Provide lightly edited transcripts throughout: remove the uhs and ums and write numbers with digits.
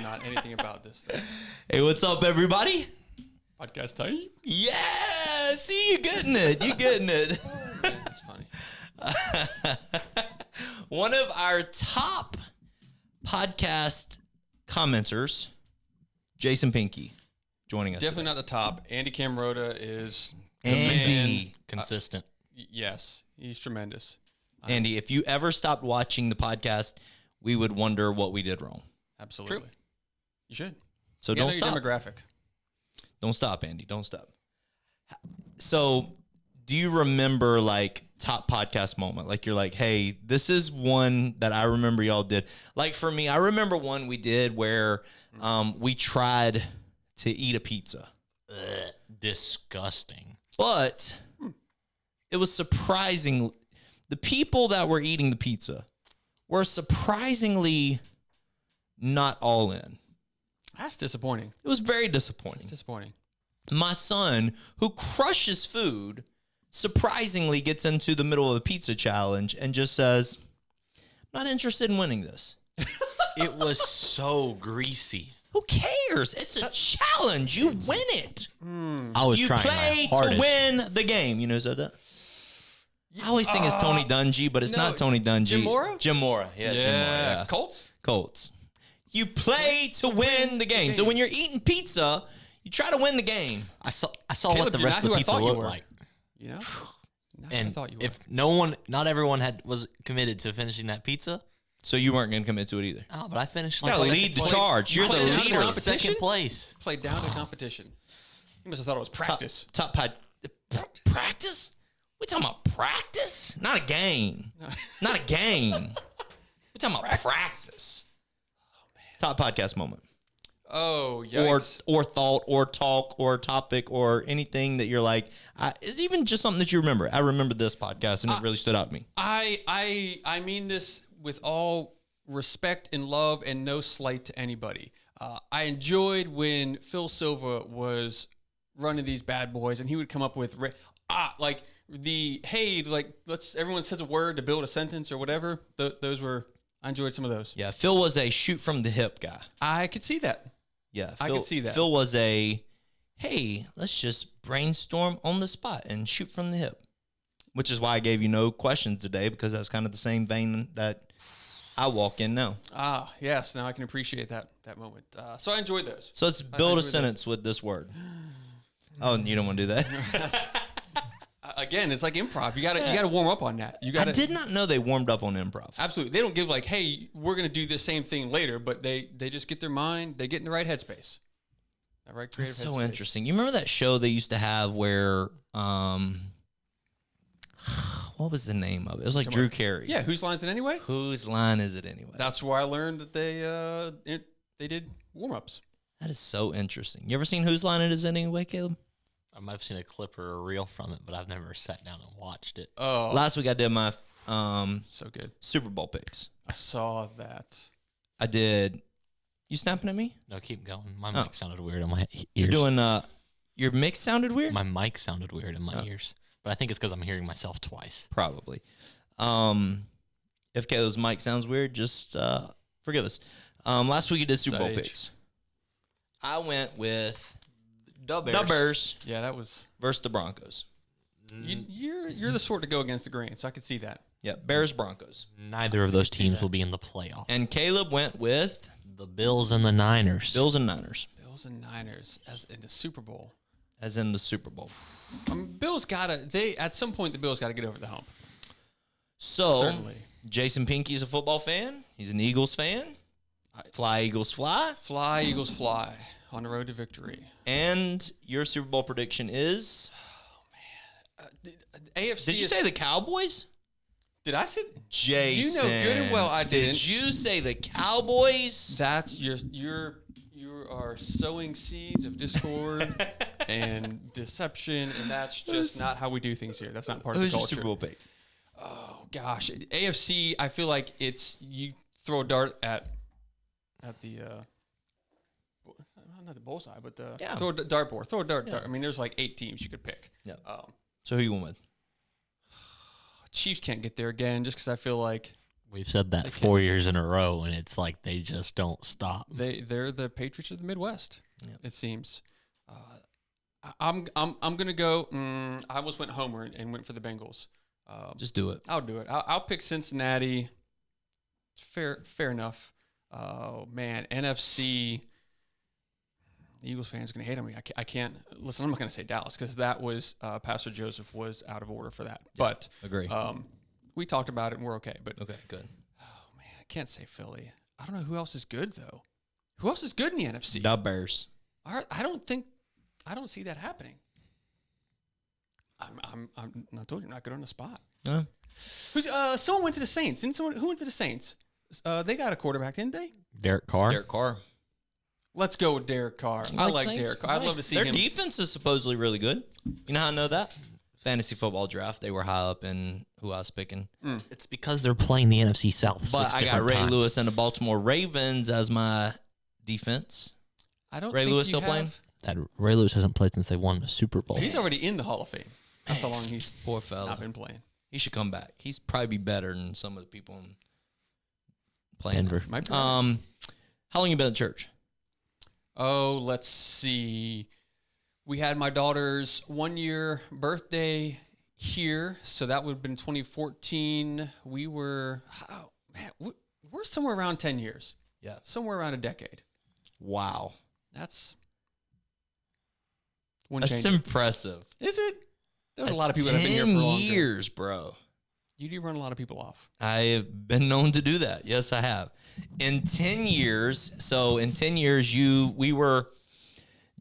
not anything about this. Hey, what's up, everybody? Podcast time. Yeah, see, you getting it. You getting it. Oh, man, that's funny. One of our top podcast commenters, Jason Pinky, joining us. Definitely not the top. Andy Camerota is the Andy. man. Consistent. Yes, he's tremendous. Andy, if you ever stopped watching the podcast, we would wonder what we did wrong. Absolutely. True. You should. So You gotta don't know your stop. demographic. Don't stop, Andy. Don't stop. So, do you remember like top podcast moment? Like you're like, hey, this is one that I remember y'all did. Like for me, I remember one we did where we tried to eat a pizza. Ugh, disgusting. But it was surprising. The people that were eating the pizza were surprisingly not all in. That's disappointing. It was very disappointing. It's disappointing. My son, who crushes food, surprisingly gets into the middle of a pizza challenge and just says, I'm not interested in winning this. It was so greasy. Who cares? It's a challenge. You win it. I was You trying play my hardest. to win the game. You know who said that? I always think it's Tony Dungy, but it's no, not Tony Dungy. Jim Mora? Jim Mora. Yeah, Jim Mora. Yeah. Colts? Colts. You play to win the game. So when you're eating pizza, you try to win the game. I saw Caleb, what the you're rest not of the who I pizza thought you looked were. like. You know? Not who I And thought you were. if not everyone was committed to finishing that pizza. So you weren't going to commit to it either. Oh, but I finished. You gotta second lead the place. charge. You're the played down to leader. competition? Second place. Played down to competition. You must have thought it was practice. Top practice? We talking about practice? Not a game. Not a game. We talking about practice. Top podcast moment. Oh, yikes. Or thought or talk or topic or anything that you're like, it's even just something that you remember. I remember this podcast and it really stood out to me. I mean this with all respect and love and no slight to anybody. I enjoyed when Phil Silva was running these bad boys and he would come up with like let's everyone says a word to build a sentence or whatever. Those were, I enjoyed some of those. Yeah, Phil was a shoot from the hip guy. I could see that. Yeah, I could see that. Phil was a, hey, let's just brainstorm on the spot and shoot from the hip. Which is why I gave you no questions today, because that's kind of the same vein that I walk in now. Ah, yes. Now I can appreciate that moment. So I enjoyed those. So let's build a sentence with this word. Oh, you don't want to do that? Again, it's like improv. You gotta warm up on that. I did not know they warmed up on improv. Absolutely. They don't give like, hey, we're gonna do the same thing later, but they just get their mind. They get in the right headspace. That right creative. That's so headspace. interesting. You remember that show they used to have where, what was the name of it? It was like Drew Carey. Yeah. Whose line's it anyway? Whose line is it anyway? That's where I learned that they did warm ups. That is so interesting. You ever seen Whose Line It Is Anyway, Caleb? I might have seen a clip or a reel from it, but I've never sat down and watched it. Oh, Last week I did my so good. Super Bowl picks. I saw that. I did. You snapping at me? No, keep going. My mic sounded weird in my ears. You're doing your mix sounded weird? My mic sounded weird in my ears, but I think it's because I'm hearing myself twice. Probably. If Caleb's mic sounds weird, just forgive us. Last week you did Super Bowl picks. I went with the Bears Yeah, that was. versus the Broncos. You're the sort to go against the grain, so I could see that. Yeah, Bears Broncos. Neither of those teams will be in the playoff. And Caleb went with The Bills and the Niners. Bills and Niners, Bills and Niners as in the Super Bowl. as in the Super Bowl. Bills at some point the Bills gotta get over the hump. So, Certainly. Jason Pinky's a football fan. He's an Eagles fan. Fly, Eagles, fly. Fly, Eagles, fly on the road to victory. And your Super Bowl prediction is? AFC. Did you say the Cowboys? Did I say? Jason. You know good and well I didn't. Did you say the Cowboys? That's you are sowing seeds of discord and deception, and that's just not how we do things here. That's not part of the Who's your culture. Super Bowl pick? Oh gosh, AFC. I feel like you throw a dart at the not the bullseye, but throw a dartboard. Throw a dart. I mean, there's like 8 teams you could pick. Yeah. So who you going with? Chiefs can't get there again just because I feel like We've said that 4 years in a row, and it's like they just don't stop. They're the Patriots of the Midwest. Yeah. It seems. I'm gonna go. I almost went homer and went for the Bengals. Just do it. I'll do it. I'll pick Cincinnati. Fair enough. Oh man, NFC. The Eagles fans are gonna hate on me. I can't listen. I'm not gonna say Dallas because that was Pastor Joseph was out of order for that. Yeah, but agree. We talked about it and we're okay. But okay, good. Oh man, I can't say Philly. I don't know who else is good though. Who else is good in the NFC? The Bears. I don't see that happening. I told you I'm not good on the spot. Who's someone went to the Saints? Who went to the Saints? They got a quarterback, didn't they? Derek Carr. Derek Carr. Let's go with Derek Carr. I like Derek Carr. I'd love to see Their him. Their defense is supposedly really good. You know how I know that? Fantasy football draft. They were high up in who I was picking. It's because they're playing the NFC South. But I got Ray times. Lewis and the Baltimore Ravens as my defense. I don't. Ray think Lewis you still have, playing? That Ray Lewis hasn't played since they won the Super Bowl. He's already in the Hall of Fame. That's how long he's Poor fella. not been playing. He should come back. He's probably be better than some of the people playing. Denver. Might be right. How long you been at church? Oh, let's see. We had my daughter's 1-year birthday here, so that would have been 2014. We were, we're somewhere around 10 years. Yeah. Somewhere around a decade. Wow. That's impressive. Is it? There's a lot of people that have been here for a long 10 years, bro. You do run a lot of people off. I have been known to do that. Yes, I have. In 10 years, we were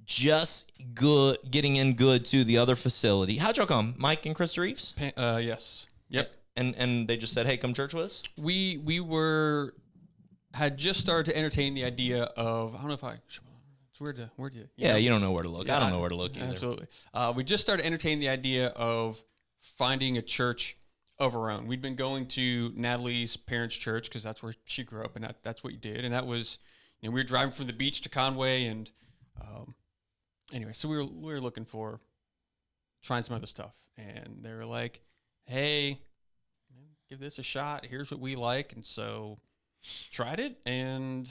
just getting in good to the other facility. How'd y'all come? Mike and Krista Reeves? Yes. Yep. And they just said, hey, come church with us? We had just started to entertain the idea of, I don't know if it's weird to, you don't know where to look. I don't know where to look either. Absolutely. We just started entertaining the idea of finding a church of our own. We'd been going to Natalie's parents' church because that's where she grew up, and that's what you did. And that was, we were driving from the beach to Conway, and anyway, so we were looking for trying some other stuff, and they were like, "Hey, give this a shot. Here's what we like," and so tried it, and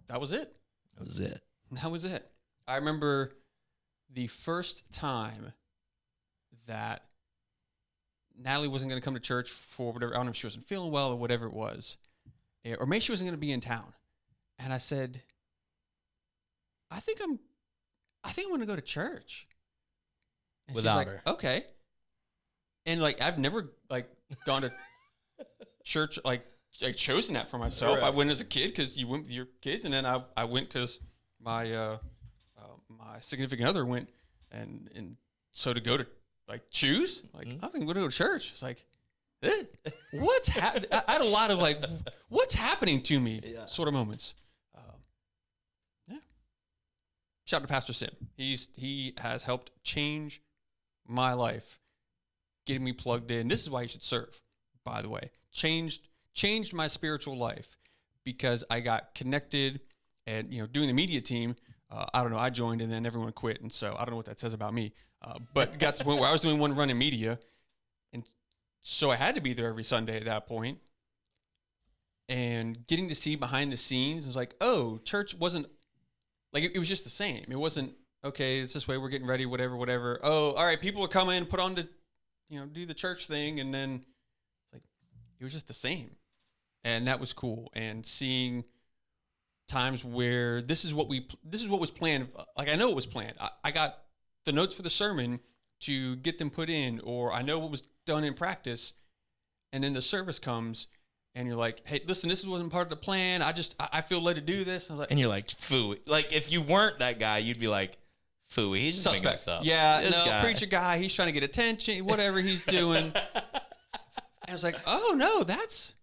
that was it. That was it. I remember the first time that Natalie wasn't going to come to church for whatever. I don't know if she wasn't feeling well or whatever it was. Or maybe she wasn't going to be in town. And I said, I think I'm going to go to church. And without she's like, her. Okay. And I've never gone to church, chosen that for myself. Right. I went as a kid because you went with your kids. And then I went because my significant other went. And so to go to choose, I think I'm going to go to church. It's like, what's happening? I had a lot of what's happening to me sort of moments. Yeah. Shout out to Pastor Sim. He has helped change my life, getting me plugged in. This is why you should serve, by the way. Changed my spiritual life because I got connected and, doing the media team. I don't know. I joined and then everyone quit. And so I don't know what that says about me. But got to the point where I was doing one run in media. And so I had to be there every Sunday at that point. And getting to see behind the scenes, it was like, oh, church wasn't, it was just the same. It wasn't, okay, it's this way, we're getting ready, whatever. Oh, all right, people are coming, put on do the church thing. And then it was just the same. And that was cool. And seeing times where this is what was planned. I know it was planned. I got the notes for the sermon to get them put in, or I know what was done in practice, and then the service comes, and you're like, "Hey, listen, this wasn't part of the plan. I feel led to do this." And I was like, and you're like, "Phooey!" If you weren't that guy, you'd be like, "Phooey, he's just making this up." Yeah, preacher guy, he's trying to get attention, whatever he's doing. And I was like, "Oh no, that's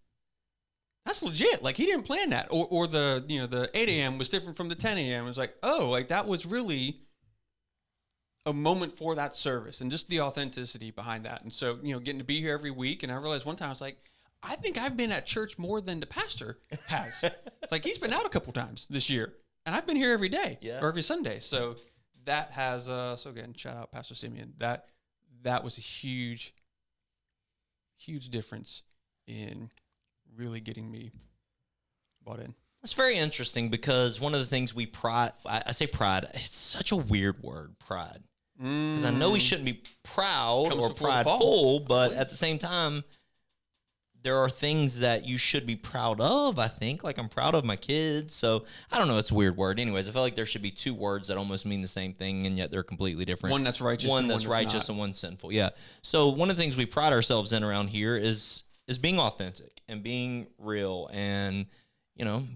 legit. He didn't plan that, or the the 8 a.m. was different from the 10 a.m. It was like, oh, that was really a moment for that service and just the authenticity behind that. And so, getting to be here every week. And I realized one time I was like, I think I've been at church more than the pastor has. He's been out a couple times this year and I've been here every day or every Sunday. So that has, so again, shout out Pastor Simeon. That was a huge difference in really getting me bought in. It's very interesting because one of the things we pride, I say pride, it's such a weird word, pride. Because I know we shouldn't be proud Comes or before the fall, prideful, but believe. at the same time, there are things that you should be proud of, I think. Like, I'm proud of my kids. So, I don't know. It's a weird word. Anyways, I feel like there should be two words that almost mean the same thing, and yet they're completely different. One that's righteous One and that's one that's righteous not. and one sinful. Yeah. So, one of the things we pride ourselves in around here is being authentic and being real. And, you know,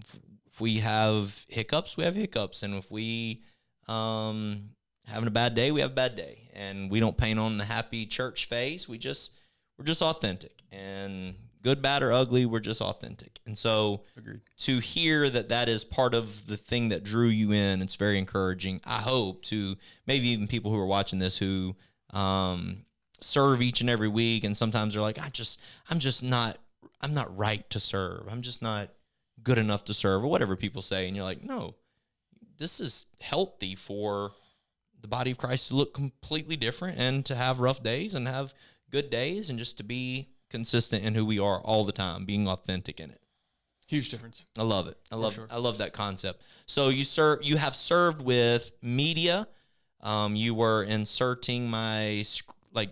if we have hiccups, we have hiccups. And if we having a bad day, we have a bad day. And we don't paint on the happy church face. We're just authentic. And good, bad, or ugly, we're just authentic. And so Agreed. to hear that is part of the thing that drew you in, it's very encouraging. I hope to maybe even people who are watching this who serve each and every week, and sometimes they're like, I'm not right to serve. I'm just not good enough to serve, or whatever people say. And you're like, no, this is healthy for the body of Christ to look completely different and to have rough days and have good days, and just to be consistent in who we are all the time, being authentic in it. Huge difference. I love it. I sure. love that concept. So you have served with media. You were inserting my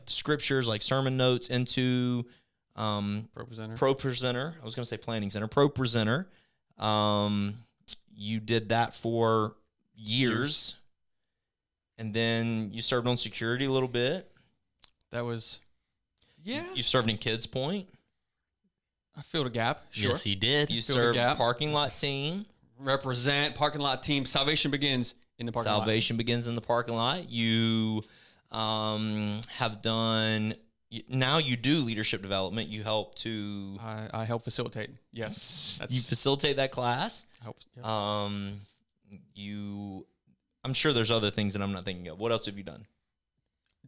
scriptures, like sermon notes, into Pro Presenter. I was going to say Planning Center. Pro Presenter. You did that for years. And then you served on security a little bit. That was, yeah. You served in Kids Point. I filled a gap. Sure. Yes, he did. You Filled a served gap. parking lot team. Represent parking lot team. Salvation begins in the parking lot. Salvation begins in the parking lot. You have done. Now you do leadership development. You help to. I help facilitate. Yes. You facilitate that class. I help, yes. I'm sure there's other things that I'm not thinking of. What else have you done?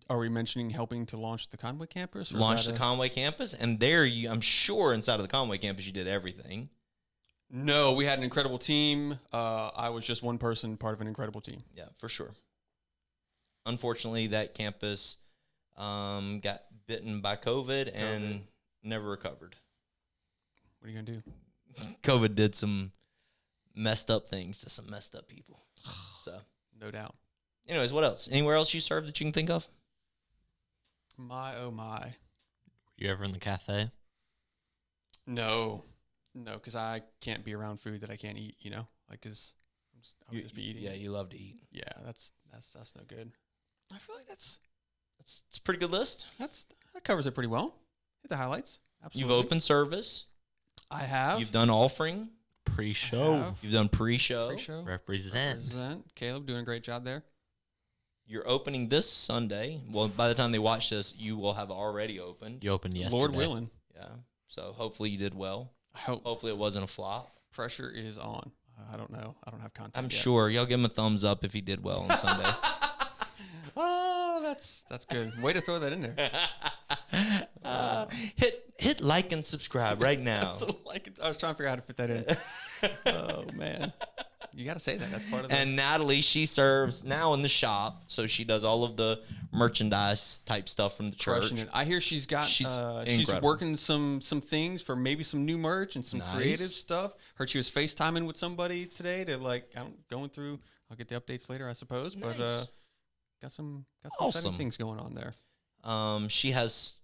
Are we mentioning helping to launch the Conway campus? Or Launch the Conway campus, and there I'm sure inside of the Conway campus you did everything. No, we had an incredible team. I was just one person, part of an incredible team. Yeah, for sure. Unfortunately, that campus got bitten by COVID and never recovered. What are you going to do? COVID did some messed up things to some messed up people. So, No doubt. anyways, what else? Anywhere else you served that you can think of? My, oh my. You ever in the cafe? No, because I can't be around food that I can't eat, Like, because I would just be eating. Yeah, you love to eat. Yeah, that's no good. I feel like It's a pretty good list. that covers it pretty well. Hit the highlights. Absolutely. You've opened service. I have. You've done offering. Pre-show. You've done pre-show. Pre-show. Represent. Caleb doing a great job there. You're opening this Sunday. Well, by the time they watch this, you will have already opened. You opened yesterday. Lord willing. Yeah. So hopefully you did well. I hope Hopefully it wasn't a flop. pressure is on. I don't know. I don't have contact. I'm yet. sure y'all give him a thumbs up if he did well on Sunday. Oh, that's good. Way to throw that in there. Hit like and subscribe right now. So, I was trying to figure out how to fit that in. Oh man, you got to say that. That's part of it. And Natalie, she serves now in the shop, so she does all of the merchandise type stuff from the church. Crushing it. I hear she's She's she's working some things for maybe some new merch and some Nice. creative stuff. Heard she was FaceTiming with somebody today to going through. I'll get the updates later, I suppose. But Nice. got some Awesome. exciting things going on there. She has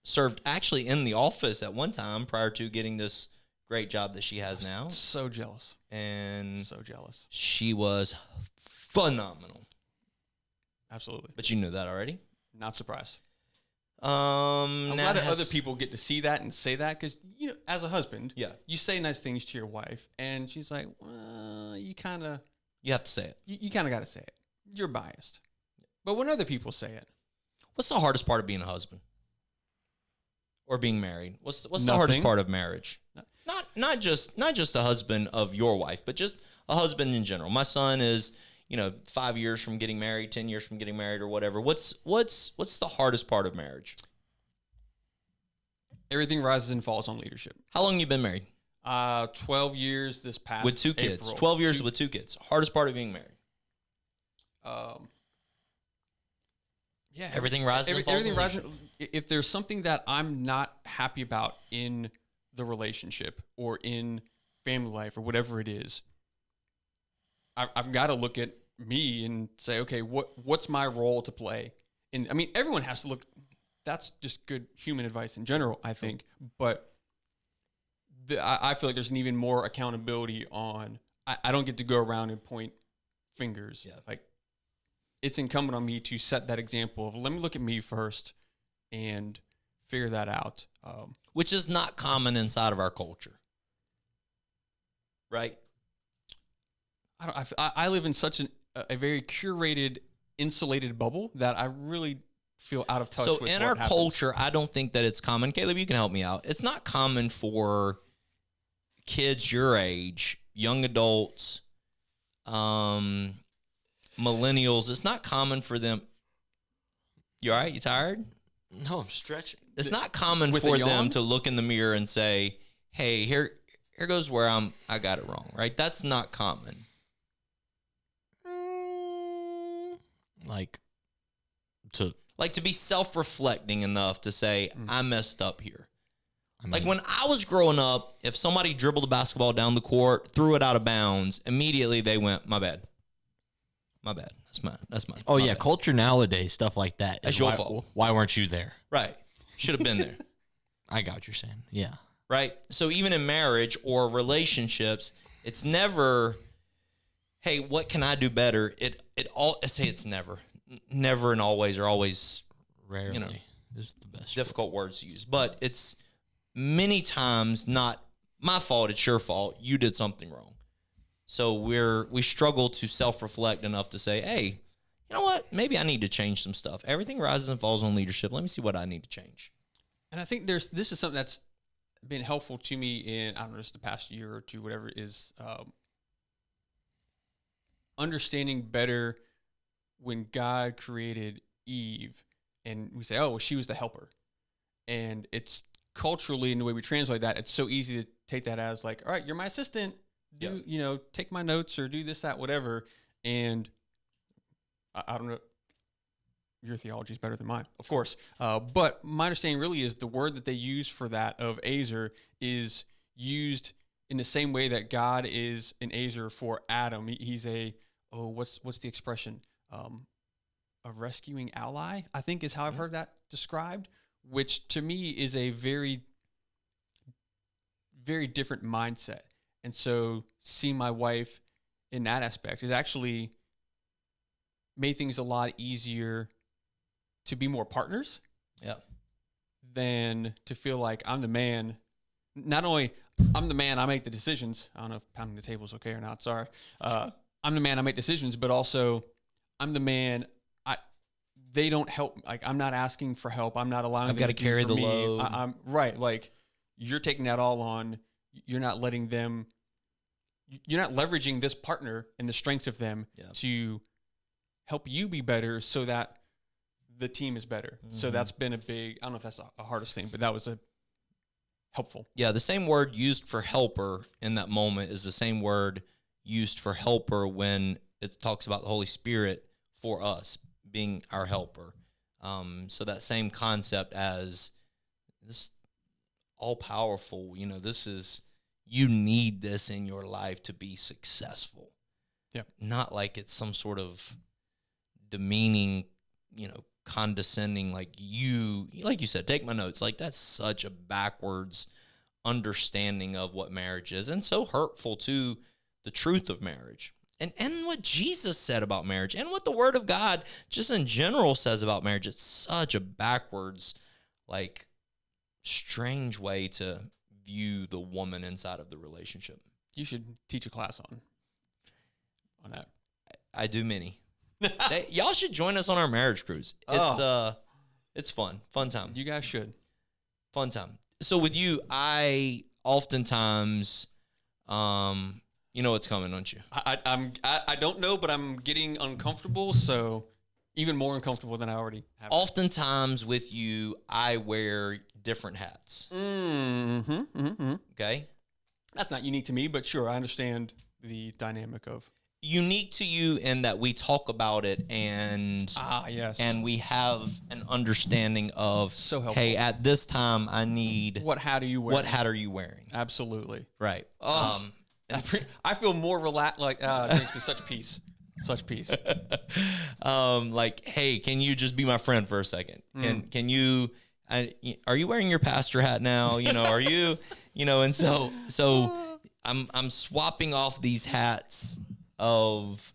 served actually in the office at one time prior to getting this great job that she has now. So jealous. And So jealous. she was phenomenal. Absolutely. But you knew that already. Not surprised. I'm I'm glad that other people get to see that and say that because, as a husband, Yeah. you say nice things to your wife, and she's like, well, you kind of You have to say it. you kind of got to say it. You're biased. But when other people say it, What's the hardest part of being a husband? Or being married? What's the hardest Nothing. part of marriage? Not just the husband of your wife, but just a husband in general. My son is, 5 years from getting married, 10 years from getting married, or whatever. What's the hardest part of marriage? everything rises and falls on leadership. How long you been married? 12 years this past With two kids. April. 12 years with two kids. Hardest part of being married. Yeah, Everything rises and falls everything on rises. If there's something that I'm not happy about in the relationship or in family life or whatever it is, I've got to look at me and say, okay, what's my role to play? And I mean, everyone has to look. That's just good human advice in general, I think. But I feel like there's an even more accountability on. I don't get to go around and point fingers. Yeah. Like, it's incumbent on me to set that example of, let me look at me first and figure that out. Which is not common inside of our culture, right? I live in such a very curated, insulated bubble that I really feel out of touch So with in what our happens. culture, I don't think that it's common. Caleb, you can help me out. It's not common for kids your age, young adults, millennials. It's not common for them. You all right? You tired? No, I'm stretching. It's not common With for a yawn? them to look in the mirror and say, "Hey, here goes where I got it wrong." Right? That's not common. Like To be self-reflecting enough to say, "I messed up here." I mean, Like when I was growing up, if somebody dribbled a basketball down the court, threw it out of bounds, immediately they went, "My bad. My bad. That's mine." oh My yeah, bad." culture nowadays, stuff like that. That's is your why, fault. Why weren't you there? Right. Should have been there. I got what you're saying. Yeah. Right? So even in marriage or relationships, it's never, "Hey, what can I do better?" I say it's never. Never and always are always Rarely is the best. difficult words to use, but it's many times not my fault, it's your fault. You did something wrong. So we struggle to self-reflect enough to say, "Hey, you know what? Maybe I need to change some stuff. Everything rises and falls on leadership. Let me see what I need to change." And I think this is something that's been helpful to me in, I don't know, just the past year or two, whatever it is, understanding better when God created Eve and we say, oh, well, she was the helper. And it's culturally, in the way we translate that, it's so easy to take that as like, all right, you're my assistant. Take my notes or do this, that, whatever. And I don't know. Your theology is better than mine, of course. But my understanding really is the word that they use for that of Azer is used in the same way that God is an Azer for Adam. He's what's the expression? A rescuing ally, I think is how I've heard that described, which to me is a very, very different mindset. And so seeing my wife in that aspect has actually made things a lot easier to be more partners. Yeah. Than to feel like I'm the man. Not only I'm the man, I make the decisions. I don't know if pounding the table is okay or not. Sorry. I'm the man, I make decisions, but also I'm the man. They don't help. Like, I'm not asking for help. I'm not allowing I've them got to do carry for the me. load. I'm right. Like, you're taking that all on. You're not letting them. You're not leveraging this partner and the strengths of them to help you be better, so that the team is better. Mm-hmm. So that's been a big. I don't know if that's a hardest thing, but that was a helpful. Yeah, the same word used for helper in that moment is the same word used for helper when it talks about the Holy Spirit for us being our helper. So that same concept as this all-powerful, you need this in your life to be successful. Yeah. Not like it's some sort of demeaning, condescending, like you said, take my notes. Like, that's such a backwards understanding of what marriage is, and so hurtful to the truth of marriage. And what Jesus said about marriage, and what the Word of God just in general says about marriage. It's such a backwards, like, strange way to view the woman inside of the relationship. You should teach a class on that. I do many. Y'all should join us on our marriage cruise. It's fun time. You guys should. Fun time. So with you, I oftentimes, you know what's coming, don't you? I don't know, but I'm getting uncomfortable. So even more uncomfortable than I already have. Oftentimes with you, I wear different hats. Mm-hmm. Okay. That's not unique to me, but sure, I understand the dynamic of. unique to you in that we talk about it and yes, and we have an understanding of So helpful. hey, at this time I need what hat are you wearing? what hat are you wearing? Absolutely. Right. Oh, I feel more relaxed. Like it makes me such peace. Such peace. Like, hey, can you just be my friend for a second? Can you? Are you wearing your pastor hat now? Are you? And so I'm swapping off these hats of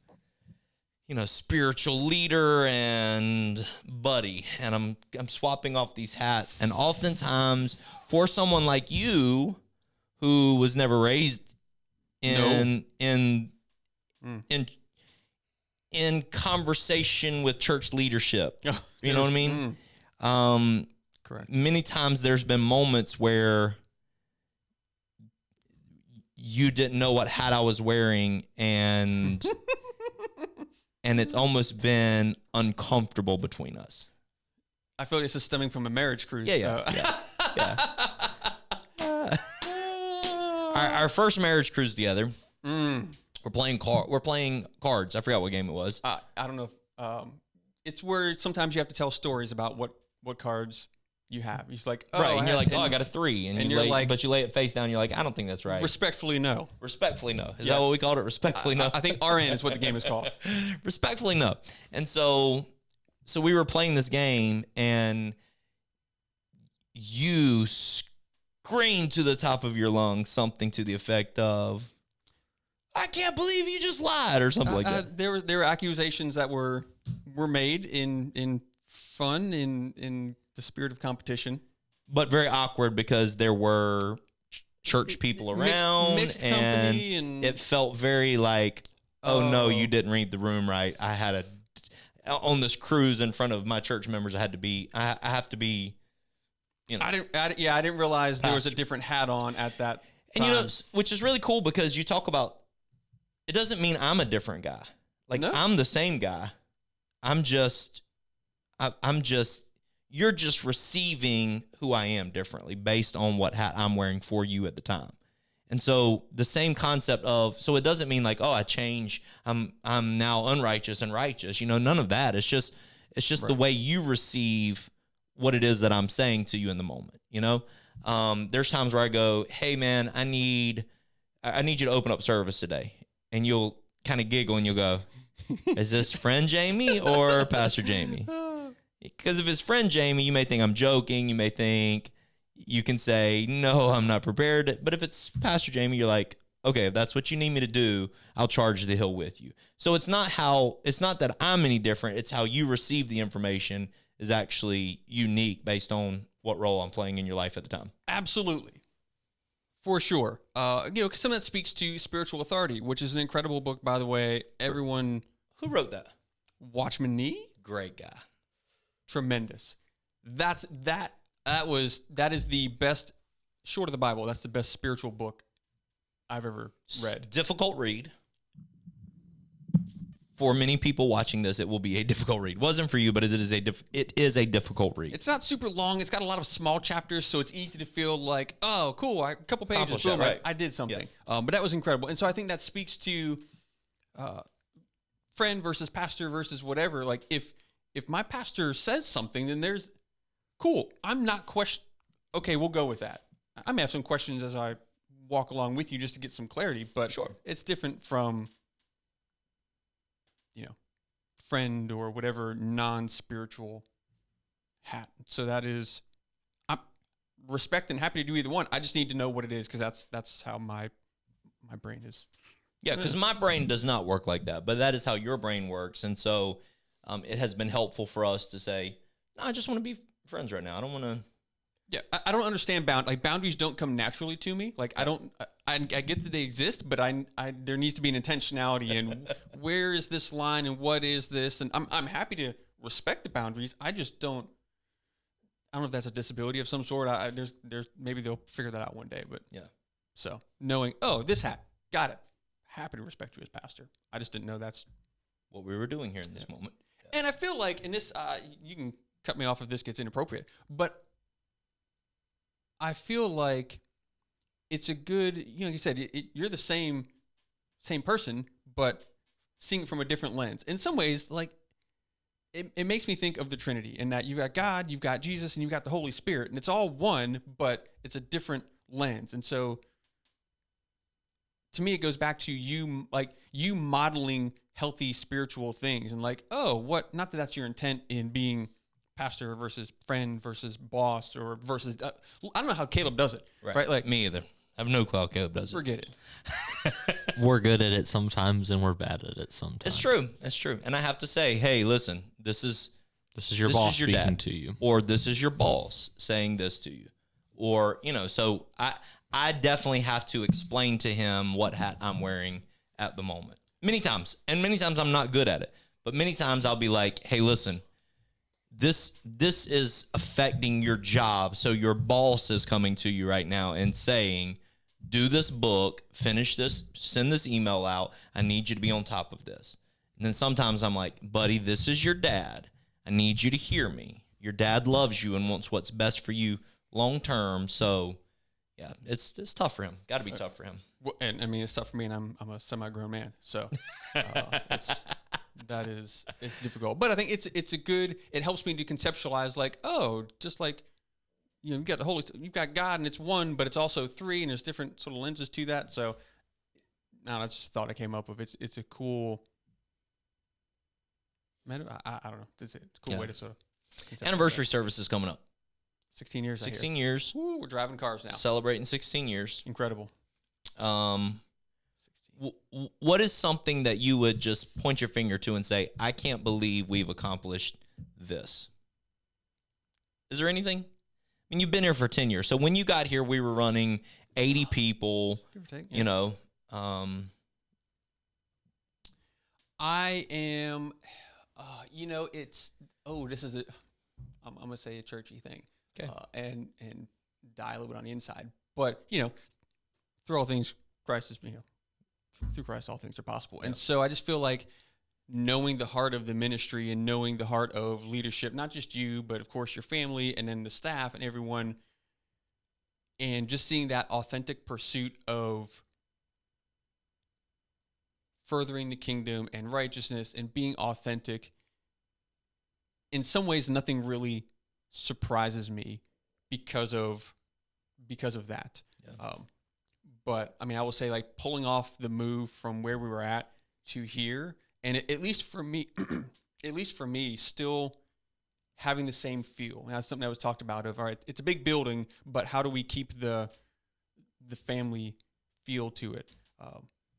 spiritual leader and buddy, and I'm swapping off these hats, and oftentimes for someone like you who was never raised in conversation with church leadership. You know what I mean? Correct. Many times there's been moments where you didn't know what hat I was wearing, and and it's almost been uncomfortable between us. I feel like this is stemming from a marriage cruise. Yeah. Our first marriage cruise together. We're playing cards. I forgot what game it was. I don't know if it's where sometimes you have to tell stories about what cards you have. He's like, oh, right, and you're like, I got a 3, and you lay, but you lay it face down. You're like, I don't think that's right. Respectfully, no. Respectfully, no. Is that what we called it? Respectfully, no. I think RN is what the game is called. Respectfully, no. And so we were playing this game, and you screamed to the top of your lungs something to the effect of, I can't believe you just lied, or something like that. There were accusations that were made in fun, in the spirit of competition, but very awkward because there were church people around, mixed company, and it felt very like, oh no, you didn't read the room right. I had on this cruise in front of my church members. I have to be. I didn't realize there was a different hat on at that time. And which is really cool because you talk about. It doesn't mean I'm a different guy. Like, no. I'm the same guy. I'm just, you're just receiving who I am differently based on what hat I'm wearing for you at the time. And so the same concept of, so it doesn't mean like, oh, I change, I'm now unrighteous and righteous. None of that. It's just right. The way you receive what it is that I'm saying to you in the moment. There's times where I go, hey man, I need you to open up service today. And you'll kind of giggle and you'll go, is this friend Jamie or Pastor Jamie? Because if it's friend Jamie, you may think I'm joking. You may think you can say, no, I'm not prepared. But if it's Pastor Jamie, you're like, okay, if that's what you need me to do, I'll charge the hill with you. So it's not that I'm any different. It's how you receive the information is actually unique based on what role I'm playing in your life at the time. Absolutely. For sure. Because some of that speaks to spiritual authority, which is an incredible book, by the way. Everyone. Who wrote that? Watchman Nee. Great guy. Tremendous. That is the best, short of the Bible, that's the best spiritual book I've ever read. Difficult read. For many people watching this, it will be a difficult read. Wasn't for you, but it is a difficult read. It's not super long. It's got a lot of small chapters, so it's easy to feel like, oh, cool, a couple pages, boom, right. I did something. Yeah. But that was incredible. And so I think that speaks to friend versus pastor versus whatever. Like, if my pastor says something, then there's, cool, I'm not okay, we'll go with that. I may have some questions as I walk along with you just to get some clarity, but sure. It's different from friend or whatever non-spiritual hat. So that is, I'm respect and happy to do either one. I just need to know what it is because that's how my brain is. Yeah, because my brain does not work like that, but that is how your brain works. And so it has been helpful for us to say, no, I just want to be friends right now. I don't want to. Yeah, I don't understand boundaries don't come naturally to me. Like I get that they exist, but I there needs to be an intentionality in where is this line and what is this, and I'm happy to respect the boundaries. I just don't. I don't know if that's a disability of some sort. There's maybe they'll figure that out one day, but yeah. So knowing, this hat, got it. Happy to respect you as pastor. I just didn't know that's what we were doing here in this moment. Yeah. And I feel like in this, you can cut me off if this gets inappropriate, but I feel like it's a good, like you said, you're the same person, but seeing it from a different lens. In some ways, like it makes me think of the Trinity, in that you've got God, you've got Jesus, and you've got the Holy Spirit, and it's all one, but it's a different lens. And so, to me, it goes back to you modeling healthy spiritual things, and like, oh, what? Not that that's your intent in being pastor versus friend versus boss or versus. I don't know how Caleb does it, right? Like me either. I have no clue how Caleb does it. Forget it. We're good at it sometimes, and we're bad at it sometimes. It's true. It's true. And I have to say, hey, listen, this is your boss speaking dad, to you, or this is your boss saying this to you, or so I definitely have to explain to him what hat I'm wearing at the moment. Many times, and many times I'm not good at it, but many times I'll be like, hey, listen, this is affecting your job. So your boss is coming to you right now and saying, do this book, finish this, send this email out. I need you to be on top of this. And then sometimes I'm like, buddy, this is your dad. I need you to hear me. Your dad loves you and wants what's best for you long term. So yeah, it's tough for him. Got to be tough for him. Well, and I mean, it's tough for me, and I'm a semi-grown man, so it's difficult. But I think it's a good. It helps me to conceptualize, like, oh, just like you've got you've got God, and it's one, but it's also three, and there's different sort of lenses to that. So, no, that's just a thought I came up with. It's a cool. Man, I don't know. It's a cool way to sort of. Anniversary service is coming up. 16 years. 16 years. Woo, we're driving cars now. Celebrating 16 years. Incredible. What is something that you would just point your finger to and say, I can't believe we've accomplished this? Is there anything? I mean, you've been here for 10 years. So when you got here, we were running 80 people, Give or take, yeah. I am, this is I'm going to say a churchy thing. Okay. And die a little bit on the inside. But, through all things, Christ is, through Christ, all things are possible. Yeah. And so I just feel like knowing the heart of the ministry and knowing the heart of leadership, not just you, but of course your family and then the staff and everyone, and just seeing that authentic pursuit of furthering the kingdom and righteousness and being authentic. In some ways, nothing really surprises me because of that. Yeah. But I mean, I will say, like, pulling off the move from where we were at to here, and at least for me, still having the same feel. And that's something that was talked about. Of all right, it's a big building, but how do we keep the family feel to it?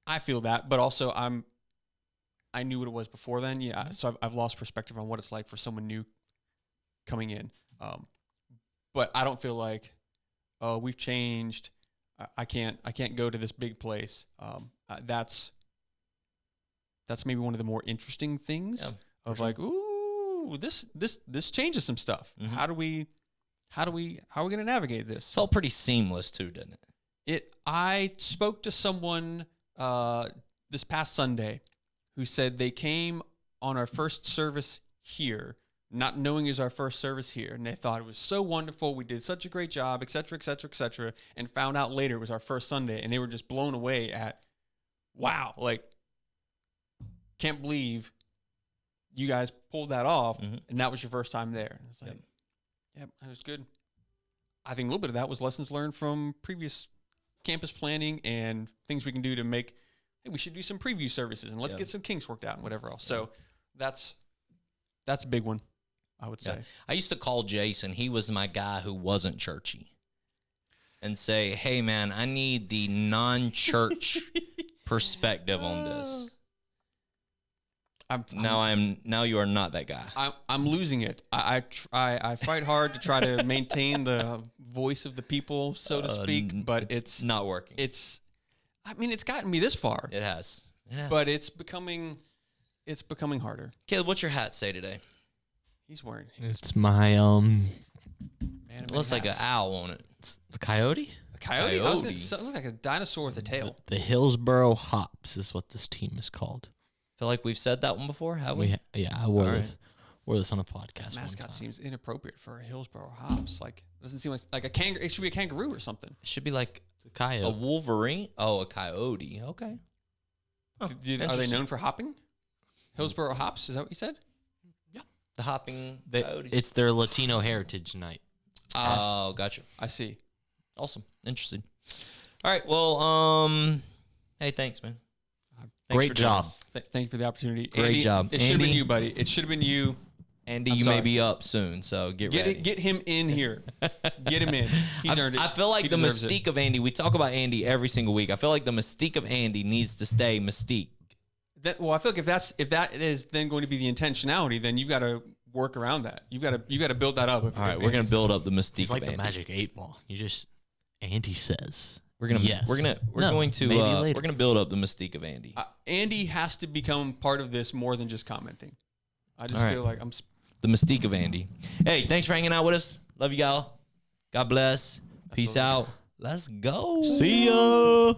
I feel that, but also I knew what it was before then. Yeah, mm-hmm. So I've lost perspective on what it's like for someone new coming in. But I don't feel like, oh, we've changed. I can't go to this big place. That's maybe one of the more interesting things of like, ooh, this changes some stuff. Mm-hmm. How are we going to navigate this? Felt pretty seamless too, didn't it? I spoke to someone this past Sunday who said they came on our first service here, not knowing it was our first service here, and they thought it was so wonderful. We did such a great job, et cetera, et cetera, et cetera, and found out later it was our first Sunday, and they were just blown away at, wow, like, can't believe you guys pulled that off, mm-hmm. and that was your first time there. And it's like, yep, that was good. I think a little bit of that was lessons learned from previous campus planning and things we can do to make, hey, we should do some preview services, and let's get some kinks worked out and whatever else. So that's a big one, I would say. Yeah. I used to call Jason. He was my guy who wasn't churchy, and say, hey, man, I need the non-church perspective on this. Now you are not that guy. I'm losing it. I fight hard to try to maintain the voice of the people, so to speak, but it's not working. It's gotten me this far. It has. But it's becoming harder. Caleb, what's your hat say today? He's wearing. It's my It looks like an owl on it. It's a coyote. A coyote. It looks like a dinosaur with a tail. The Hillsboro Hops is what this team is called. Feel like we've said that one before, have we? I wore this. Wore this on a podcast. The mascot seems inappropriate for a Hillsboro Hops. Like, doesn't seem like a kangaroo. It should be a kangaroo or something. It should be like a coyote. A wolverine. Oh, a coyote. Okay. Oh, are they known for hopping? Hillsborough Hops. Is that what you said? The hopping They- coyotes. it's their Latino Heritage Night. Oh, gotcha. I see. Awesome. Interesting. All right. Well, hey, thanks, man. Thanks Great for doing job. this. Thank you for the opportunity. Great Andy, job. It should have been Andy? you, buddy. It should have been you. Andy, I'm you sorry. may be up soon, so get ready. Get him in here. Get him in. He's earned it. I feel like He the deserves it. mystique of Andy, we talk about Andy every single week. I feel like the mystique of Andy needs to stay mystique. Well, I feel like if that is then going to be the intentionality, then you've got to work around that. You've got to build that up. All right, we're gonna build up the mystique It's like of the Andy. magic 8-ball. You just Andy says. We're gonna Yes. we're No, going to maybe later. we're gonna build up the mystique of Andy. Andy has to become part of this more than just commenting. I just All right. feel like The mystique of Andy. Hey, thanks for hanging out with us. Love you, y'all. God bless. Peace out. Let's go. See ya.